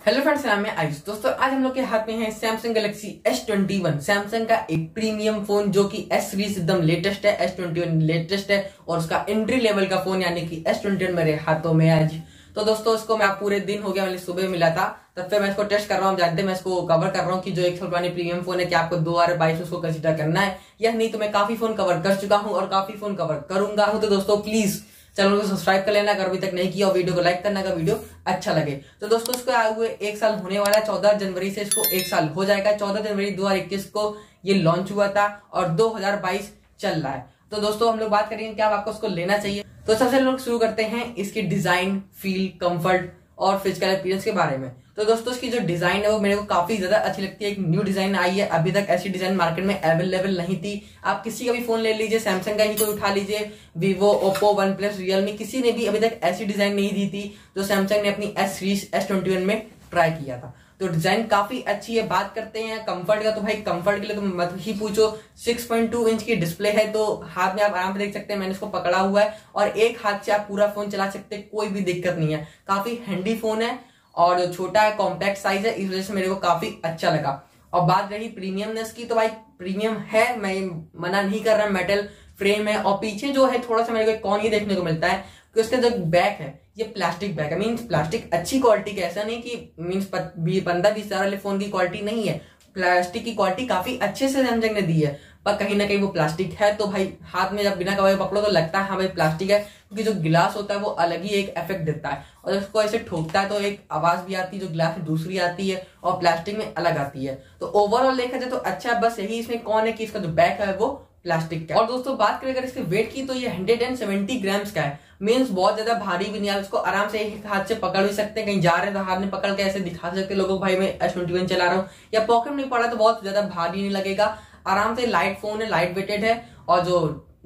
Hello friends, नाम है आयुष। दोस्तों आज हम लोग के हाथ में है सैमसंग गैलेक्सी S21, सैमसंग का एक प्रीमियम फोन जो कि S सीरीज एकदम लेटेस्ट है, S21 लेटेस्ट है और उसका एंट्री लेवल का फोन यानी कि S21 मेरे हाथों में आज। तो दोस्तों इसको मैं पूरे दिन हो गया, मैंने सुबह मिला था तब से मैं इसको टेस्ट कर रहा हूँ। जानते हैं मैं इसको कवर कर रहा हूँ कि जो 1 साल पुरानी प्रीमियम फोन है, कि आपको 2022 उसको कंसीडर करना है या नहीं। तो मैं काफी फोन कवर कर चुका हूँ और काफी फोन कवर करूंगा हूँ। तो दोस्तों प्लीज चैनल को सब्सक्राइब कर लेना अगर अभी तक नहीं किया, और वीडियो को लाइक करना अगर वीडियो अच्छा लगे। तो दोस्तों इसको आए हुए 1 साल होने वाला है, 14 जनवरी से इसको 1 साल हो जाएगा। 14 जनवरी 2021 को ये लॉन्च हुआ था और 2022 चल रहा है। तो दोस्तों हम लोग बात करेंगे क्या आपको उसको लेना चाहिए। तो सबसे लोग शुरू करते हैं इसकी डिजाइन, फील, कंफर्ट और फिजिकल अपीयरेंस के बारे में। तो दोस्तों इसकी जो डिजाइन है वो मेरे को काफी ज्यादा अच्छी लगती है। एक न्यू डिजाइन आई है, अभी तक ऐसी डिजाइन मार्केट में अवेलेबल नहीं थी। आप किसी का भी फोन ले लीजिए, सैमसंग का ही कोई उठा लीजिए, वीवो, ओप्पो, OnePlus, रियलमी, किसी ने भी अभी तक ऐसी डिजाइन नहीं दी थी जो सैमसंग ने अपनी S सीरीज S21 में ट्राई किया था। तो डिजाइन काफी अच्छी है। बात करते हैं कंफर्ट का, तो भाई कंफर्ट के लिए तो मत ही पूछो। 6.2 इंच की डिस्प्ले है, तो हाथ में आप आराम से देख सकते हैं। मैंने इसको पकड़ा हुआ है और एक हाथ से आप पूरा फोन चला सकते हैं, कोई भी दिक्कत नहीं है। काफी हैंडी फोन है और जो छोटा है, कॉम्पैक्ट साइज है, इस वजह से मेरे को काफी अच्छा लगा। और बात रही प्रीमियमनेस की, तो भाई प्रीमियम है, मैं मना नहीं कर रहा। मेटल फ्रेम है और पीछे जो है थोड़ा सा मेरे को कौन ये देखने को मिलता है कि उसका जो बैक है ये प्लास्टिक बैक है। मीन्स प्लास्टिक अच्छी क्वालिटी का, ऐसा नहीं कि मीन्स 15-20 हजार वाले फोन की क्वालिटी नहीं है। प्लास्टिक की क्वालिटी काफी अच्छे से सैमसंग ने दी है, पर कहीं ना कहीं वो प्लास्टिक है। तो भाई हाथ में जब बिना कवर पकड़ो तो लगता है हाँ भाई प्लास्टिक है, क्योंकि जो गिलास होता है वो अलग ही एक इफेक्ट देता है और जब उसको ऐसे ठोकता है तो एक आवाज भी आती है, जो गिलास में दूसरी आती है और प्लास्टिक में अलग आती है। तो ओवरऑल देखा जाए तो अच्छा है, बस यही इसमें कौन है कि इसका जो बैक है वो प्लास्टिक का। और दोस्तों बात करें अगर इसके वेट की, तो ये 170 ग्राम्स का है। मीन्स बहुत ज्यादा भारी भी नहीं है, इसको आराम से एक हाथ से पकड़ भी सकते हैं। कहीं जा रहे हैं तो हाथ में पकड़ के ऐसे दिखा सकते हैं लोगों को, भाई मैं S21 चला रहा हूँ, या पॉकेट में पड़ा तो बहुत ज्यादा भारी नहीं लगेगा। आराम से लाइट फोन है, लाइट वेटेड है और जो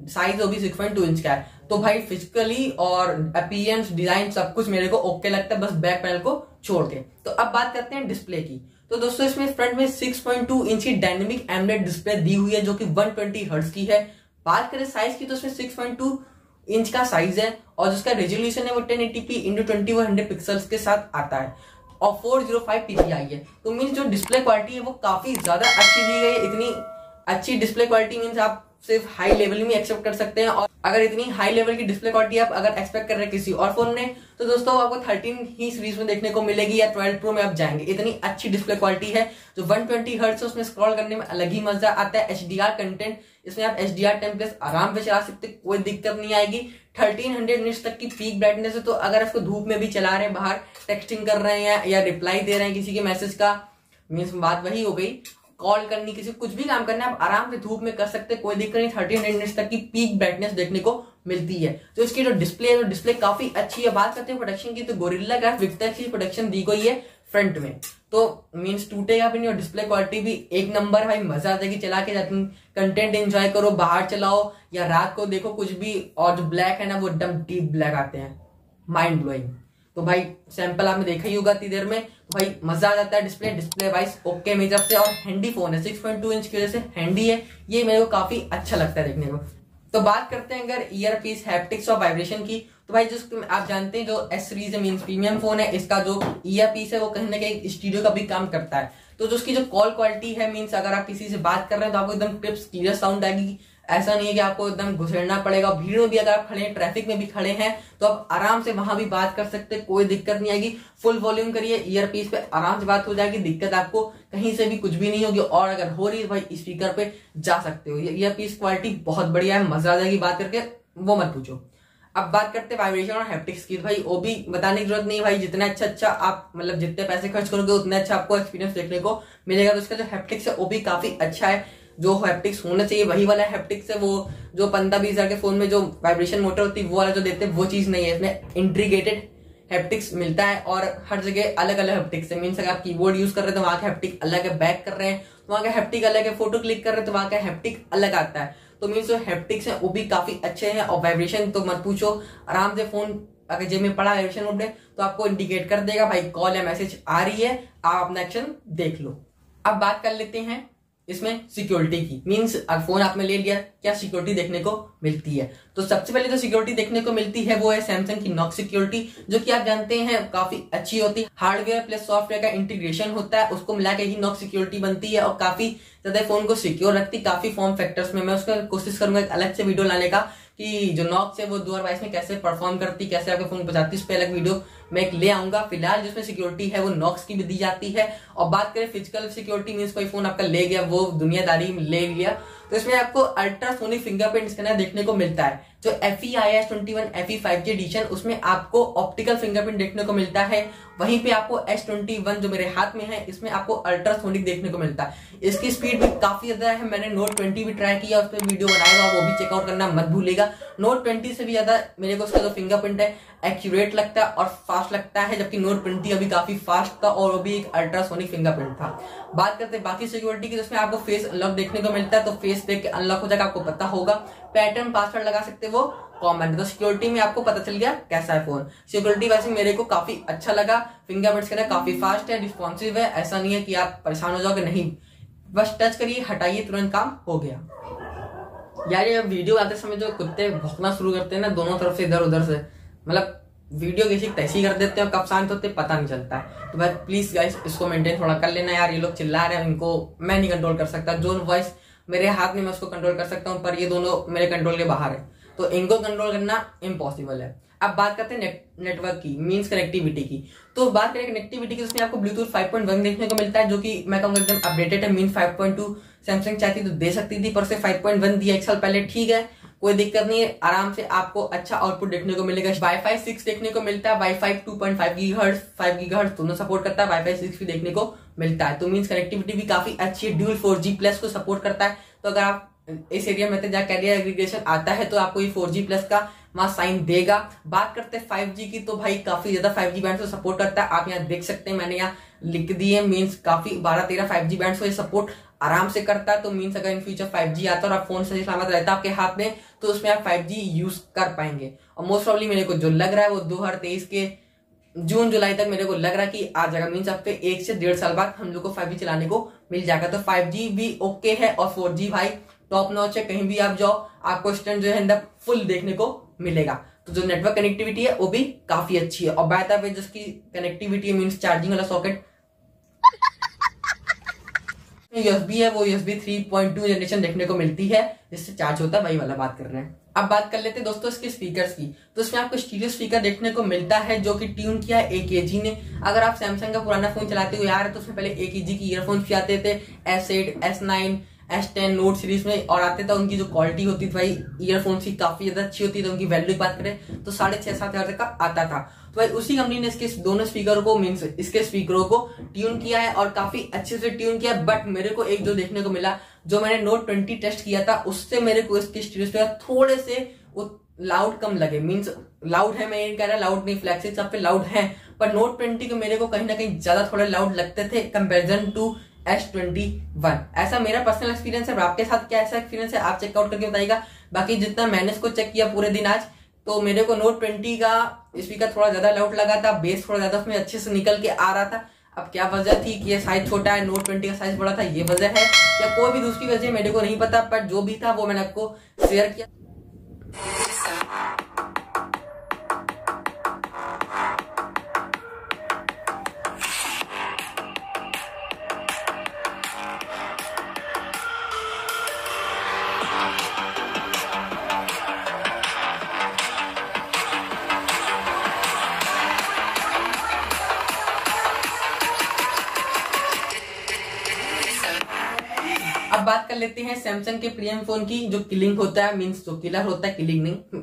साइज वो भी 6.2 इंच का है। तो भाई फिजिकली और अपीयरेंस, डिजाइन सब कुछ मेरे को ओके लगता है, बस बैक पैनल को छोड़ के। तो अब बात करते हैं डिस्प्ले की। तो दोस्तों इसमें फ्रंट में 6.2 इंच की डायनेमिक एमोलेड डिस्प्ले दी हुई है जो कि 120 हर्ट्ज की है। बात करें साइज की, तो इसमें 6.2 इंच का साइज है और जिसका रेजोल्यूशन है वो 1080p × 2100 पिक्सल्स के साथ आता है और 405 ppi है। तो मीन्स जो डिस्प्ले क्वालिटी है वो काफी ज्यादा अच्छी दी गई है। इतनी अच्छी डिस्प्ले क्वालिटी मीन्स आप सिर्फ हाई लेवल में एक्सेप्ट कर सकते हैं, और अगर इतनी हाई लेवल की डिस्प्ले क्वालिटी आप अगर एक्सपेक्ट कर रहे हैं किसी और फोन में, तो दोस्तों आपको 13 ही सीरीज में देखने को मिलेगी या 12 प्रो में आप जाएंगे। इतनी अच्छी डिस्प्ले क्वालिटी है। जो 120 हर्ट्ज है उसमें स्क्रॉल करने में अलग ही मजा आता है। HDR कंटेंट इसमें आप HDR10+ आराम से चला सकते, कोई दिक्कत नहीं आएगी। 1300 निट्स तक की पीक ब्राइटनेस है, तो अगर इसको धूप में भी चला रहे हैं, बाहर टेक्सटिंग कर रहे हैं या रिप्लाई दे रहे हैं किसी के मैसेज का, मीन्स बात वही हो गई, कॉल करनी, किसी कुछ भी काम करना है, आप आराम से धूप में कर सकते हैं, कोई दिक्कत नहीं। 1300 निट्स तक की पीक ब्राइटनेस देखने को मिलती है। तो इसकी जो डिस्प्ले है, तो डिस्प्ले काफी अच्छी है। बात करते हैं प्रोडक्शन की, तो गोरिल्ला ग्लास विक्टर की प्रोडक्शन दी गई है फ्रंट में, तो मीन्स टूटेगा भी नहीं और डिस्प्ले क्वालिटी भी एक नंबर। भाई मजा आ जाएगी चला के, कंटेंट एंजॉय करो, बाहर चलाओ या रात को देखो कुछ भी। और जो ब्लैक है ना वो एकदम डीप ब्लैक आते हैं, माइंड ब्लोइंग। तो भाई सैंपल आपने देखा ही होगा इतनी देर में, तो भाई मजा आ जाता है। डिस्प्ले वाइज ओके मेरी तरफ से, और हैंडी फोन है, 6.2 इंच की वजह से हैंडी है, ये मेरे को काफी अच्छा लगता है देखने को। तो बात करते हैं अगर ईयरपीस, हैप्टिक्स और वाइब्रेशन की, तो भाई जो आप जानते हैं जो S सीरीज है मीन्स प्रीमियम फोन है, इसका जो ईयरपीस है वो कहीं ना कहीं स्टूडियो का भी काम करता है। तो जो उसकी जो कॉल क्वालिटी है, मीन्स अगर आप किसी से बात कर रहे हैं तो आपको एकदम क्रिस्प क्लियर साउंड आएगी। ऐसा नहीं है कि आपको एकदम घुसेड़ना पड़ेगा। भीड़ में भी अगर आप खड़े हैं, ट्रैफिक में भी खड़े हैं, तो आप आराम से वहां भी बात कर सकते हैं, कोई दिक्कत नहीं आएगी। फुल वॉल्यूम करिए, ईयरपीस पे आराम से बात हो जाएगी, दिक्कत आपको कहीं से भी कुछ भी नहीं होगी। और अगर हो रही है भाई स्पीकर पे जा सकते हो। ईयरपीस क्वालिटी बहुत बढ़िया है, मजा आ जाएगी बात करके, वो मत पूछो। अब बात करते हैं वाइब्रेशन और हैप्टिक्स की, भाई वो भी बताने की जरूरत नहीं भाई। जितना अच्छा आप मतलब जितने पैसे खर्च करोगे उतना अच्छा आपको एक्सपीरियंस देखने को मिलेगा। तो इसका जो हैप्टिक्स है वो भी काफी अच्छा है। जो हैप्टिक्स होना चाहिए वही वाला हैप्टिक्स है, वो जो 15-20 हजार के फोन में जो वाइब्रेशन मोटर होती है वो वाला जो देते हैं वो चीज नहीं है। इसमें इंटीग्रेटेड हैप्टिक्स मिलता है और हर जगह अलग अलग हैप्टिक्स है। मीन्स अगर आप कीबोर्ड यूज कर रहे हैं तो वहां का हैप्टिक अलग है, बैक कर रहे हैं तो वहां का हैप्टिक अलग है, फोटो क्लिक कर रहे हैं तो वहां का हैप्टिक अलग आता है। तो मीन्स जो हैप्टिक्स है वो भी काफी अच्छे हैं। और वाइब्रेशन तो मत पूछो, आराम से फोन अगर जेब में पड़ा वाइब्रेशन मोड में तो आपको इंडिकेट कर देगा भाई कॉल या मैसेज आ रही है, आप अपना एक्शन देख लो। अब बात कर लेते हैं इसमें सिक्योरिटी की। मींस फोन आपने ले लिया, क्या सिक्योरिटी देखने को मिलती है? तो सबसे पहले जो सिक्योरिटी देखने को मिलती है वो है सैमसंग की नॉक सिक्योरिटी, जो कि आप जानते हैं काफी अच्छी होती है। हार्डवेयर प्लस सॉफ्टवेयर का इंटीग्रेशन होता है, उसको मिला के ही नॉक सिक्योरिटी बनती है और काफी ज्यादा फोन को सिक्योर रखती काफी फॉर्म फैक्टर्स में। मैं उसका कोशिश करूंगा एक अलग से वीडियो लाने का कि जो नॉक्स है वो 2022 में कैसे परफॉर्म करती, कैसे आपके फोन बचाती, उस पर अलग वीडियो मैं एक ले आऊंगा। फिलहाल जिसमें सिक्योरिटी है वो नॉक्स की भी दी जाती है। और बात करें फिजिकल सिक्योरिटी, मींस कोई फोन आपका ले गया, वो दुनियादारी ले लिया, तो इसमें आपको अल्ट्रासोनिक फिंगरप्रिंट स्कैनर देखने को मिलता है। जो FE आया S21 FE 5G एडिशन, उसमें आपको ऑप्टिकल फिंगरप्रिंट देखने को मिलता है। वहीं पे आपको S21 जो मेरे हाथ में है, इसमें आपको अल्ट्रासोनिक देखने को मिलता है। इसकी स्पीड भी काफी ज्यादा है। मैंने Note 20 भी ट्राई किया, उस पर वीडियो बनाएगा, वो भी चेकआउट करना मत भूलेगा। Note 20 से भी ज्यादा मेरे को उसका जो फिंगरप्रिंट है एक्यूरेट लगता है और फास्ट लगता है, जबकि Note 20 अभी काफी फास्ट था और वो भी एक अल्ट्रासोनिक फिंगरप्रिंट था। बात करते हैं बाकी सिक्योरिटी की, जिसमें आपको फेस अनलॉक देखने को मिलता है, तो फेस देख के अनलॉक हो जाएगा, आपको पता होगा। पैटर्न पासवर्ड लगा सकते वो कॉमन। तो सिक्योरिटी में आपको पता चल गया कैसा है फोन। सिक्योरिटी वैसे मेरे को काफी अच्छा लगा, फिंगरप्रिंट स्कैनर काफी फास्ट है, रिस्पॉन्सिव है। ऐसा नहीं है कि आप परेशान हो जाओगे, नहीं, बस टच करिए, हटाइए, तुरंत काम हो गया। यार ये वीडियो आते समय जो कुत्ते भौंकना शुरू करते हैं ना दोनों तरफ से, इधर उधर से, मतलब वीडियो किसी तैसी कर देते हैं और कब शांत होते पता नहीं चलता है। तो भाई प्लीज गाइस इसको मेंटेन थोड़ा कर लेना यार। ये लोग चिल्ला रहे हैं, इनको मैं नहीं कंट्रोल कर सकता। जो वॉइस मेरे हाथ में मैं उसको कंट्रोल कर सकता हूँ, पर ये दोनों मेरे कंट्रोल के बाहर है, तो इनको कंट्रोल करना इम्पॉसिबल है। अब बात करते हैं नेटवर्क की, मींस कनेक्टिविटी की। तो बात करें कनेक्टिविटी की, उसमें आपको ब्लूटूथ 5.1 देखने को मिलता है, जो कि मैं कहूंगा एकदम अपडेटेड है। मीन 5.2 सैमसंग चाहती तो दे सकती थी, पर उसे 5.1 दिया एक साल पहले, ठीक है, कोई दिक्कत नहीं है, आराम से आपको अच्छा आउटपुट देखने को मिलेगा। वाईफाई 6 देखने को मिलता है, वाईफाई 2.5 गीगाहर्ट्ज 5 गीगाहर्ट्ज दोनों सपोर्ट करता है, वाईफाई 6 भी देखने को मिलता है। तो मींस कनेक्टिविटी भी काफी अच्छी है, ड्यूल 4G प्लस को सपोर्ट करता है। तो अगर आप इस एरिया में जहाँ कैरियर एग्रीगेशन आता है तो आपको ये 4G प्लस का वहां साइन देगा। बात करते हैं 5G की, तो भाई काफी ज्यादा 5G बैंड को सपोर्ट करता है। आप यहाँ देख सकते हैं, मैंने यहाँ लिख दिए, मींस काफी 12-13 5G बैंड को ये सपोर्ट आराम से करता है। तो मींस अगर इन फ्यूचर 5G आता है और आप फोन सही सलामत रहता है आपके हाथ में, तो उसमें आप 5G यूज कर पाएंगे। और मोस्ट प्रॉब्ली मेरे को जो लग रहा है वो 2023 के जून जुलाई तक मेरे को लग रहा है कि आ जाएगा। मींस अब 1 से 1.5 साल बाद हम लोग को 5G चलाने को मिल जाएगा। तो 5G भी ओके है और 4G भाई टॉप नॉच है। कहीं भी आप जाओ आपको स्टैंड जो है अंदर फुल देखने को मिलेगा। तो जो नेटवर्क कनेक्टिविटी है वो भी काफी अच्छी है। और बात है जिसकी कनेक्टिविटी मींस चार्जिंग वाला सॉकेट USB है, वो USB 3.2 जनरेशन देखने को मिलती है, जिससे चार्ज होता है, वही वाला बात कर रहे हैं। अब बात कर लेते हैं दोस्तों इसके स्पीकर्स की। तो इसमें आपको स्टीरियो स्पीकर देखने को मिलता है, जो कि ट्यून किया है AKG ने। अगर आप सैमसंग का पुराना फोन चलाते हो यार, तो उसमें पहले AKG की ईयरफोन्स भी आते थे, S8, S9, S10 note series में, और आते था उनकी जो क्वालिटी होती थी भाई ईयरफोन्स की काफी ज्यादा अच्छी होती थी। उनकी वैल्यू की बात करें तो 6,500-7 हजार का आता था। तो भाई उसी कंपनी ने इसके दोनों स्पीकर को मींस इसके स्पीकरों को ट्यून किया है और काफी अच्छे से ट्यून किया। बट मेरे को एक जो देखने को मिला, जो मैंने Note 20 टेस्ट किया था, उससे मेरे को इसके स्टीरियो स्पीकर थोड़े से लाउड कम लगे। मींस लाउड है, मैं ये कह रहा लाउड नहीं, फ्लैगशिप सब पे लाउड है, पर Note 20 के मेरे को कहीं ना कहीं ज्यादा थोड़े लाउड लगते थे कंपेरिजन टू S21। ऐसा मेरा पर्सनल एक्सपीरियंस है। आपके साथ क्या ऐसा एक्सपीरियंस है आप चेकआउट करके बताइएगा। बाकी जितना मैंने इसको चेक किया पूरे दिन आज, तो मेरे को Note 20 का स्पीकर थोड़ा ज्यादा लाउड लगा था, बेस थोड़ा ज्यादा उसमें अच्छे से निकल के आ रहा था। अब क्या वजह थी कि ये साइज छोटा है, Note 20 का साइज बड़ा था, ये वजह है या कोई भी दूसरी वजह मेरे को नहीं पता, पर जो भी था वो मैंने आपको शेयर किया। अब बात कर लेते हैं सैमसंग के प्रीमियम फोन की, जो किलिंग होता है, मींस जो किलर होता है, किलिंग नहीं।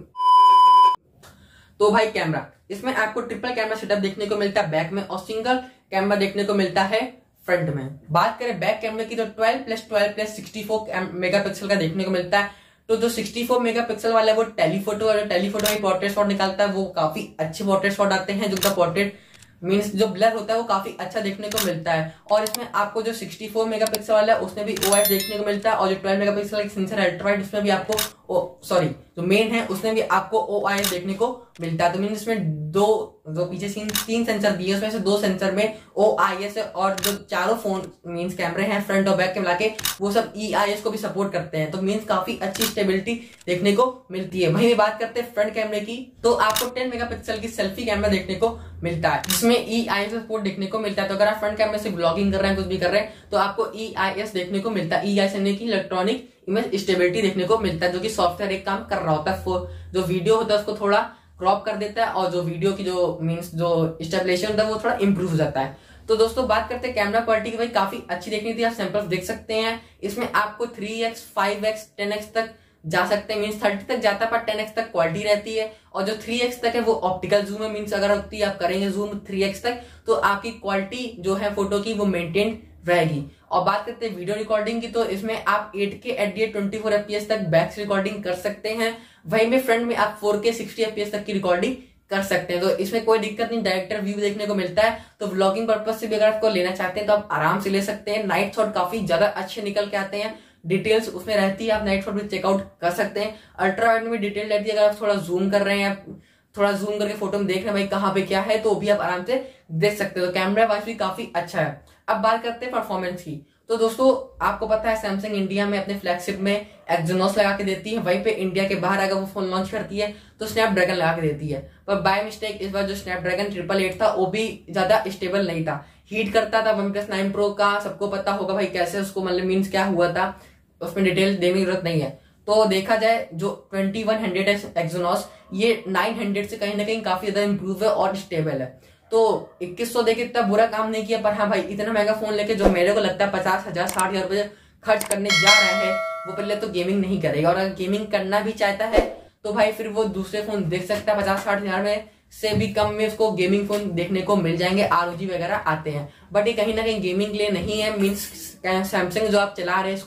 तो भाई कैमरा, इसमें आपको ट्रिपल कैमरा सेटअप देखने को मिलता है बैक में, और सिंगल कैमरा देखने को मिलता है फ्रंट में। बात करें बैक कैमरे की, तो 12+12+64 मेगापिक्सल का देखने को मिलता है। तो जो 64 मेगापिक्सल वाला है वो टेलीफोटो, और टेलीफोटो में पोर्ट्रेट शॉट निकालता है, वो काफी अच्छे पोर्ट्रेट शॉट आते हैं, जिनका पोर्ट्रेट मींस जो ब्लर होता है वो काफी अच्छा देखने को मिलता है। और इसमें आपको जो 64 मेगापिक्सल वाला है उसमें भी OIS देखने को मिलता है, और जो 12 मेगापिक्सल का सेंसर अल्ट्रा वाइड, उसमें भी आपको सॉरी जो मेन है उसमें भी आपको OIS देखने को मिलता है। तो मीन इसमें दो जो पीछे तीन सेंसर दिए उसमें से 2 सेंसर में OIS है, और जो चारों फोन मीन्स कैमरे हैं फ्रंट और बैक के मिला के वो सब EIS को भी सपोर्ट करते हैं। तो मीन्स काफी अच्छी स्टेबिलिटी देखने को मिलती है। वहीं बात करते हैं फ्रंट कैमरे की, तो आपको 10 मेगापिक्सल की सेल्फी कैमरा देखने को मिलता है जिसमें EIS सपोर्ट देखने को मिलता है। तो अगर आप फ्रंट कैमरे से ब्लॉगिंग कर रहे हैं कुछ भी कर रहे हैं तो आपको EIS देखने को मिलता है। EIS यानी कि इलेक्ट्रॉनिक इमेज स्टेबिलिटी देखने को मिलता है, जो कि सॉफ्टवेयर एक काम कर रहा होता है। जो वीडियो होता है उसको थोड़ा क्रॉप कर देता है और जो वीडियो की जो मीन्स जो स्टेबलाइजेशन होता है वो थोड़ा इंप्रूव हो जाता है। तो दोस्तों बात करते हैं कैमरा क्वालिटी की, भाई काफी अच्छी देखनी थी। आप सैंपल्स देख सकते हैं, इसमें आपको 3x 5x 10x तक जा सकते हैं, मीन्स 30 तक जाता है पर 10x तक क्वालिटी रहती है। और जो 3x तक है वो ऑप्टिकल जूम है, मीन्स अगर आप करेंगे जूम 3x तक तो आपकी क्वालिटी जो है फोटो की वो मेंटेन रहेगी। और बात करते हैं वीडियो रिकॉर्डिंग की, तो इसमें आप 8K HDR 24 FPS तक बैक रिकॉर्डिंग कर सकते हैं। वहीं में फ्रंट में आप 4K 60 FPS तक की रिकॉर्डिंग कर सकते हैं। तो इसमें कोई दिक्कत नहीं, डायरेक्टर व्यू देखने को मिलता है। तो व्लॉगिंग पर्पज से भी अगर आपको लेना चाहते हैं तो आप आराम से ले सकते हैं। नाइट शॉट काफी ज्यादा अच्छे निकल के आते हैं, डिटेल्स उसमें रहती है, आप नाइट शॉट भी चेकआउट कर सकते हैं। अल्ट्रा वाइड में डिटेल रहती है, अगर आप थोड़ा जूम कर रहे हैं, थोड़ा जूम करके फोटो में देख रहे हैं भाई कहाँ पे क्या है, तो भी आप आराम से देख सकते हो। तो कैमरा वाइज भी काफी अच्छा है। अब बात करते हैं परफॉर्मेंस की, तो दोस्तों आपको पता है सैमसंग इंडिया में अपने फ्लैगशिप में एक्सोनोस लगा के देती है, वहीं पे इंडिया के बाहर अगर वो फोन लॉन्च करती है तो स्नैपड्रैगन लगा के देती है। पर बाय मिस्टेक इस बार जो स्नैपड्रैगन 888 था वो भी ज्यादा स्टेबल नहीं था, हीट करता था। OnePlus 9 Pro का सबको पता होगा भाई कैसे उसको मतलब मीन्स क्या हुआ था, उसमें डिटेल देने की जरूरत नहीं है। तो देखा जाए जो 2100 एक्सोनोस ये 900 से कहीं ना कहीं काफी ज्यादा इंप्रूव है और स्टेबल है। तो 2100 देके इतना बुरा काम नहीं किया, पर हाँ भाई इतना महंगा फोन लेके जो मेरे को लगता है 50,000 60,000 रुपए खर्च करने जा रहा है वो पहले तो गेमिंग नहीं करेगा, और अगर गेमिंग करना भी चाहता है तो भाई फिर वो दूसरे फोन देख सकता है 50-60,000 में से भी कम में उसको गेमिंग फोन देखने को मिल जाएंगे, ROG वगैरह आते हैं। बट ये कहीं ना कहीं गेमिंग के लिए नहीं है, मीन्स सैमसंग जो आप चला रहे हैं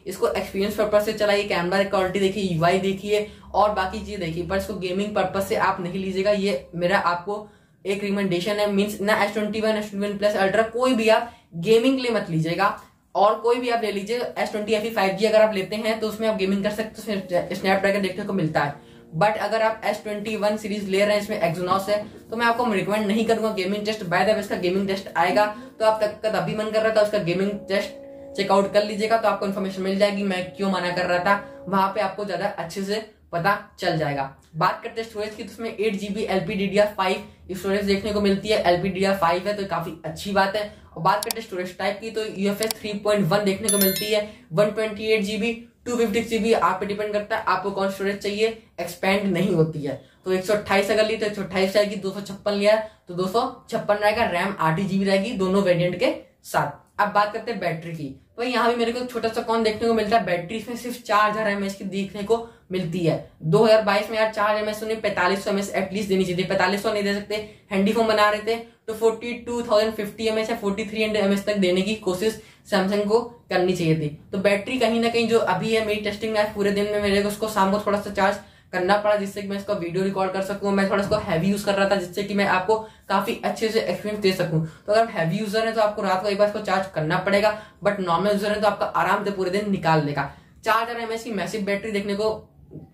इसको एक्सपीरियंस पर्पज से चलाइए, कैमरा क्वालिटी देखिए, UI देखिए और बाकी चीज देखिए, पर इसको गेमिंग पर्पज से आप नहीं लीजिएगा। ये मेरा आपको एक रिकमेंडेशन है, मीन्स ना S21 S21 Plus अल्ट्रा कोई भी आप गेमिंग के लिए मत लीजिएगा, और कोई भी आप ले लीजिए S20 FE 5G अगर आप लेते हैं तो उसमें आप गेमिंग कर सकते हो, स्नैपड्रैगन देखने को मिलता है। बट अगर आप S21 सीरीज ले रहे हैं इसमें एक्सोनोस है तो मैं आपको रिकमेंड नहीं करूंगा gaming test. By the way इसका गेमिंग टेस्ट आएगा तो आप तक का तभी मन कर रहा था उसका गेमिंग टेस्ट चेकआउट कर लीजिएगा, तो आपको इन्फॉर्मेशन मिल जाएगी मैं क्यों मना कर रहा था, वहां पे आपको ज्यादा अच्छे से पता चल जाएगा। बात करते हैं स्टोरेज की, तो उसमें 8GB LPDDR5 स्टोरेज देखने को मिलती है, LPDDR5 है तो काफी अच्छी बात है। और बात करते हैं स्टोरेज टाइप की, तो UFS 3.1 देखने को मिलती है, 128GB 256GB आप पे डिपेंड करता है आपको कौन स्टोरेज चाहिए, एक्सपेंड नहीं होती है। तो 128 अगर ली तो 128 रहेगी, 256 लिया तो 256 रहेगा, रैम 8GB रहेगी दोनों वेरिएंट के साथ। अब बात करते हैं बैटरी की, तो यहाँ भी मेरे को छोटा सा कौन देखने को मिलता है, बैटरी इसमें सिर्फ 4000 mAh की देखने को मिलती है। 2022 में यार 4 mAh नहीं 4500 mAh एटलीस्ट देनी चाहिए, 4500 नहीं दे सकते, हैंडी फोन बना रहे थे तो 42,050 mAh या 4300 mAh तक देने की कोशिश सैमसंग को करनी चाहिए थी। तो बैटरी कहीं ना कहीं जो अभी है मेरी टेस्टिंग में पूरे दिन में मेरे को उसको शाम को थोड़ा सा चार्ज करना पड़ा जिससे कि मैं इसका वीडियो रिकॉर्ड कर सकूं। मैं थोड़ा इसको हैवी यूज कर रहा था जिससे कि मैं आपको काफी अच्छे से एक्सपीरियंस दे सकूं। तो अगर हैवी यूजर है तो आपको रात को एक बार इसको चार्ज करना पड़ेगा, बट नॉर्मल यूजर है तो आपका आराम से पूरे दिन निकाल लेगा। 4000 mAh की मैसिव बैटरी देखने को,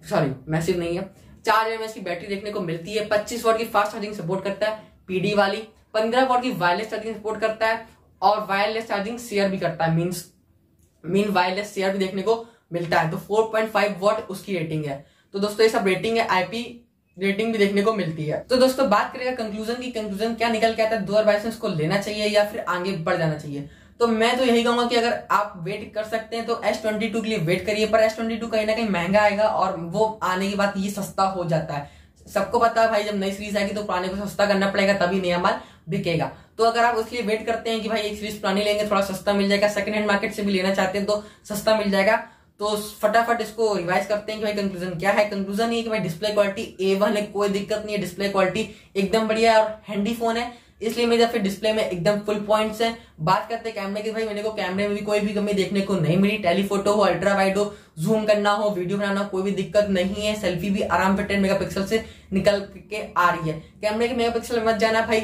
सॉरी मैसिव नहीं है, 4000 mAh की बैटरी देखने को मिलती है। 25 वॉट की फास्ट चार्जिंग सपोर्ट करता है PD वाली, 15 वॉट की वायरलेस चार्जिंग सपोर्ट करता है और वायरलेस चार्जिंग शेयर भी करता है, मीन वायरलेस शेयर भी देखने को मिलता है। तो 4.5 वॉट उसकी रेटिंग है। तो दोस्तों ये सब रेटिंग है, IP रेटिंग भी देखने को मिलती है। तो दोस्तों बात करेगा कंक्लूजन की, कंक्लूजन क्या निकल के आता है, 2022 में इसको लेना चाहिए या फिर आगे बढ़ जाना चाहिए। तो मैं तो यही कहूंगा कि अगर आप वेट कर सकते हैं तो S22 के लिए वेट करिए, पर S22 कहीं ना कहीं महंगा आएगा और वो आने के बाद ये सस्ता हो जाता है। सबको पता है भाई जब नई सीरीज आएगी तो पुराने को सस्ता करना पड़ेगा तभी नया माल बिकेगा। तो अगर आप उसके लिए वेट करते हैं कि भाई एक सीरीज पुरानी लेंगे थोड़ा सस्ता मिल जाएगा, सेकंड हैंड मार्केट से भी लेना चाहते हैं तो सस्ता मिल जाएगा, तो फटाफट इसको रिवाइज करते हैं कि भाई कंक्लूजन क्या है। कंक्लूजन ये कि भाई डिस्प्ले क्वालिटी A1 है, कोई दिक्कत नहीं है, डिस्प्ले क्वालिटी एकदम बढ़िया है और हैंडी फोन है, इसलिए मेरे फिर डिस्प्ले में एकदम फुल पॉइंट्स हैं। बात करते हैं कैमरे की, भाई मेरे को कैमरे में भी कोई भी कमी देखने को नहीं मिली, टेलीफोटो हो, अल्ट्रा वाइड हो, जूम करना हो, वीडियो बनाना कोई भी दिक्कत नहीं है, सेल्फी भी आराम से 10 मेगापिक्सल से निकल के आ रही है। कैमरे के मेगापिक्सल मत जाना भाई,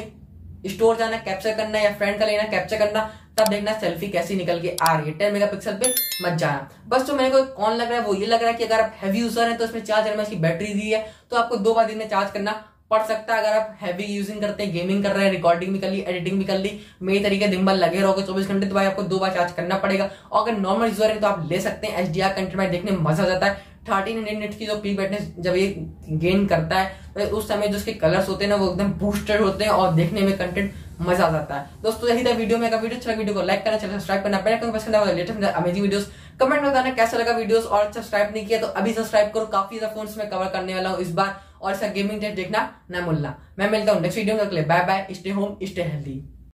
स्टोर जाना कैप्चर करना या फ्रेंड का लेना कैप्चर करना, तब देखना सेल्फी कैसी निकल के आ रही है। 10 मेगापिक्सल पे मत जाना। बस जो मेरे को कौन लग रहा है वो ये लग रहा है कि अगर आप हैवी यूजर हैं तो इसमें 4000 mAh की बैटरी दी है, तो आपको 2 बार दिन में चार्ज करना पड़ सकता है। अगर आप हैवी यूजिंग करते हैं, गेमिंग कर रहे हैं, रिकॉर्डिंग भी कर ली, एडिटिंग भी कर ली, मेरे तरीके दिन भर लगे रहोगे 24 घंटे, तो भाई आपको 2 बार चार्ज करना पड़ेगा। और अगर नॉर्मल यूजर है तो आप ले सकते हैं। HDR कंटेंट में देखने में मजा आ जाता है। 1300 निट्स की जो पीक ब्राइटनेस जब ये गेन करता है तो उस समय जो उसके कलर्स होते हैं ना वो एकदम बूस्टेड होते हैं और देखने में कंटेंट मजा आ जाता है। दोस्तों यही था वीडियो में। वीडियो अच्छा वीडियो को लाइक करना, चैनल सब्सक्राइब करना, बेल आइकन प्रेस करना, लेटेस्ट अमेजिंग वीडियोस कमेंट में बताना कैसा लगा वीडियोस। और सब्सक्राइब नहीं किया तो अभी सब्सक्राइब करो, काफी ज्यादा फोन्स में कवर करने वाला हूँ इस बार, और इसका गेमिंग टेस्ट देखना ना भूलना। मैं मिलता हूँ नेक्स्ट वीडियो में, bye bye, stay home stay healthy.